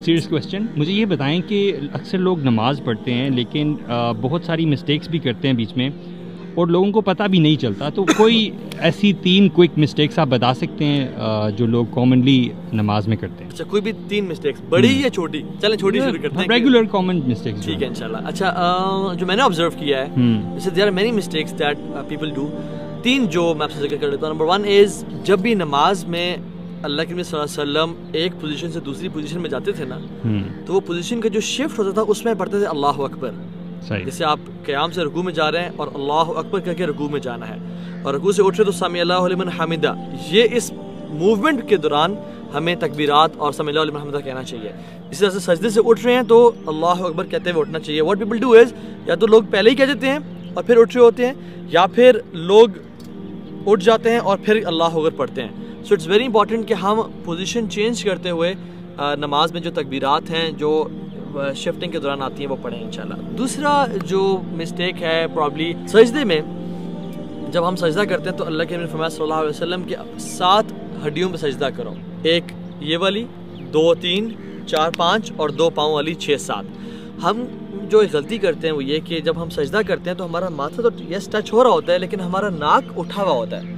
Serious question, مجھے یہ بتائیں کہ اکثر لوگ نماز پڑھتے ہیں لیکن بہت ساری مسٹیکس بھی کرتے ہیں بیچ میں اور لوگوں کو پتہ بھی نہیں چلتا، تو کوئی ایسی 3 کوئک مسٹیکس آپ بتا سکتے ہیں جو لوگ کامنلی نماز میں کرتے ہیں؟ اچھا، کوئی بھی 3 مسٹیکس، بڑی یا چھوٹی؟ چلیں چھوٹی شروع کرتے ہیں، ریگولر کامن مسٹیکس. ٹھیک ہے انشاءاللہ. اچھا، جو میں نے آبزرو کیا ہے، جیسے there are many mistakes that people do. 3 جو میں آپ سے ذکر کر لیتا ہوں. نمبر 1 از، جب بھی نماز میں اللہ کے نبی صلی اللہ علیہ وسلم ایک پوزیشن سے دوسری پوزیشن میں جاتے تھے نا، تو وہ پوزیشن کا جو شفٹ ہوتا تھا اس میں پڑھتے تھے اللہ اکبر. جیسے آپ قیام سے رکوع میں جا رہے ہیں اور اللہ اکبر کہہ کے رکوع میں جانا ہے، اور رکوع سے اٹھ رہے تو سمی اللہ لمن حمدہ. یہ اس موومنٹ کے دوران ہمیں تکبیرات اور سمی اللہ لمن حمدہ کہنا چاہیے. اسی طرح سے سجدے سے اٹھ رہے ہیں تو اللہ اکبر کہتے ہوئے اٹھنا چاہیے. واٹ پیپل ڈو از، یا تو لوگ پہلے ہی کہہ دیتے ہیں اور پھر اٹھ رہے ہوتے ہیں، یا پھر لوگ اٹھ جاتے ہیں اور پھر اللہ اکبر پڑھتے ہیں. سو اٹس ویری امپورٹنٹ کہ ہم پوزیشن چینج کرتے ہوئے نماز میں جو تکبیرات ہیں جو شفٹنگ کے دوران آتی ہیں وہ پڑھیں انشاءاللہ. دوسرا جو مسٹیک ہے پرابلی سجدے میں، جب ہم سجدہ کرتے ہیں تو اللہ کے نبی فرمایا صلی اللہ علیہ وسلم کہ 7 ہڈیوں پہ سجدہ کرو. ایک یہ والی، 2 3 4 5 اور 2 پاؤں والی 6 7. ہم جو ایک غلطی کرتے ہیں وہ یہ کہ جب ہم سجدہ کرتے ہیں تو ہمارا ماتھا تو یس ٹچ ہو رہا ہوتا ہے لیکن ہمارا ناک اٹھا ہوا ہوتا ہے.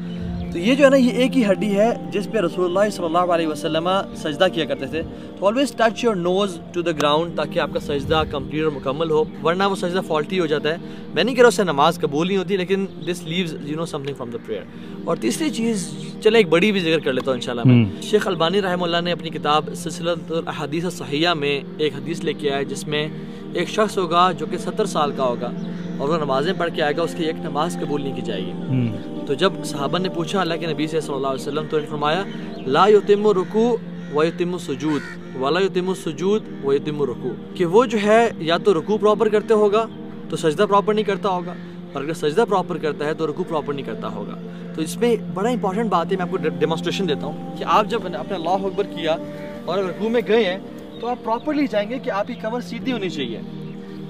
تو یہ جو ہے نا، یہ ایک ہی ہڈی ہے جس پہ رسول اللہ صلی اللہ علیہ وسلم سجدہ کیا کرتے تھے. تو always touch your nose to the ground تاکہ آپ کا سجدہ کمپلیٹ اور مکمل ہو، ورنہ وہ سجدہ فالٹی ہو جاتا ہے. میں نہیں کہہ رہا اس سے نماز قبول نہیں ہوتی، لیکن this leaves something from the prayer. اور تیسری چیز، چلے ایک بڑی بھی ذکر کر لیتا ہوں انشاءاللہ میں. شیخ البانی رحمہ اللہ نے اپنی کتاب سلسلۃ الاحادیث الصحیحہ میں ایک حدیث لے کے آیا جس میں ایک شخص ہوگا جو کہ 70 سال کا ہوگا اور وہ نمازیں پڑھ کے آئے گا، اس کی ایک نماز قبول نہیں کی جائے گی. تو جب صحابہ نے پوچھا اللہ کے نبی سے صلی اللہ علیہ وسلم، تو انہوں نے فرمایا لا یتم رکوع و یتم سجود ولا یتم سجود و یتم رکوع، کہ وہ جو ہے یا تو رکوع پراپر کرتے ہوگا تو سجدہ پراپر نہیں کرتا ہوگا، اور اگر سجدہ پراپر کرتا ہے تو رکوع پراپر نہیں کرتا ہوگا. تو اس میں بڑا امپورٹنٹ بات ہے، میں آپ کو ڈیمونسٹریشن دیتا ہوں کہ آپ جب اپنے اللہ اکبر کیا اور رکوع میں گئے ہیں تو آپ پراپرلی جائیں گے کہ آپ کی کمر سیدھی ہونی چاہیے.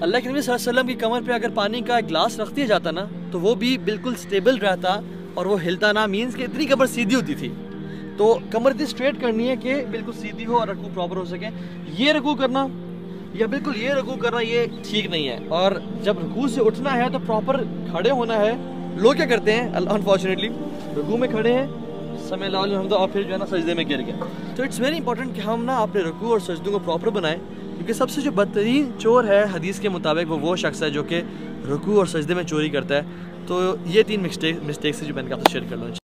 اللہ کے نبی صلی اللہ علیہ وسلم کی کمر پہ اگر پانی کا ایک گلاس رکھ دیا جاتا نا تو وہ بھی بالکل سٹیبل رہتا اور وہ ہلتا نہ، مینس کہ اتنی کمر سیدھی ہوتی تھی. تو کمر اتنی اسٹریٹ کرنی ہے کہ بالکل سیدھی ہو اور رکوع پراپر ہو سکے. یہ رکوع کرنا یا بالکل یہ رکوع کرنا یہ ٹھیک نہیں ہے. اور جب رکوع سے اٹھنا ہے تو پراپر کھڑے ہونا ہے. لوگ کیا کرتے ہیں انفارچونیٹلی، رکوع میں کھڑے ہیں سمع اللہ لمن حمدہ اور پھر جو ہے نا سجدے میں گر گئے. تو اٹس ویری امپورٹنٹ کہ ہم نا اپنے رکوع اور سجدوں کو پراپر بنائیں، کیونکہ سب سے جو بدترین چور ہے حدیث کے مطابق وہ شخص ہے جو کہ رکوع اور سجدے میں چوری کرتا ہے. تو یہ 3 مسٹیکس جو میں نے آپ سے شیئر کر لوں.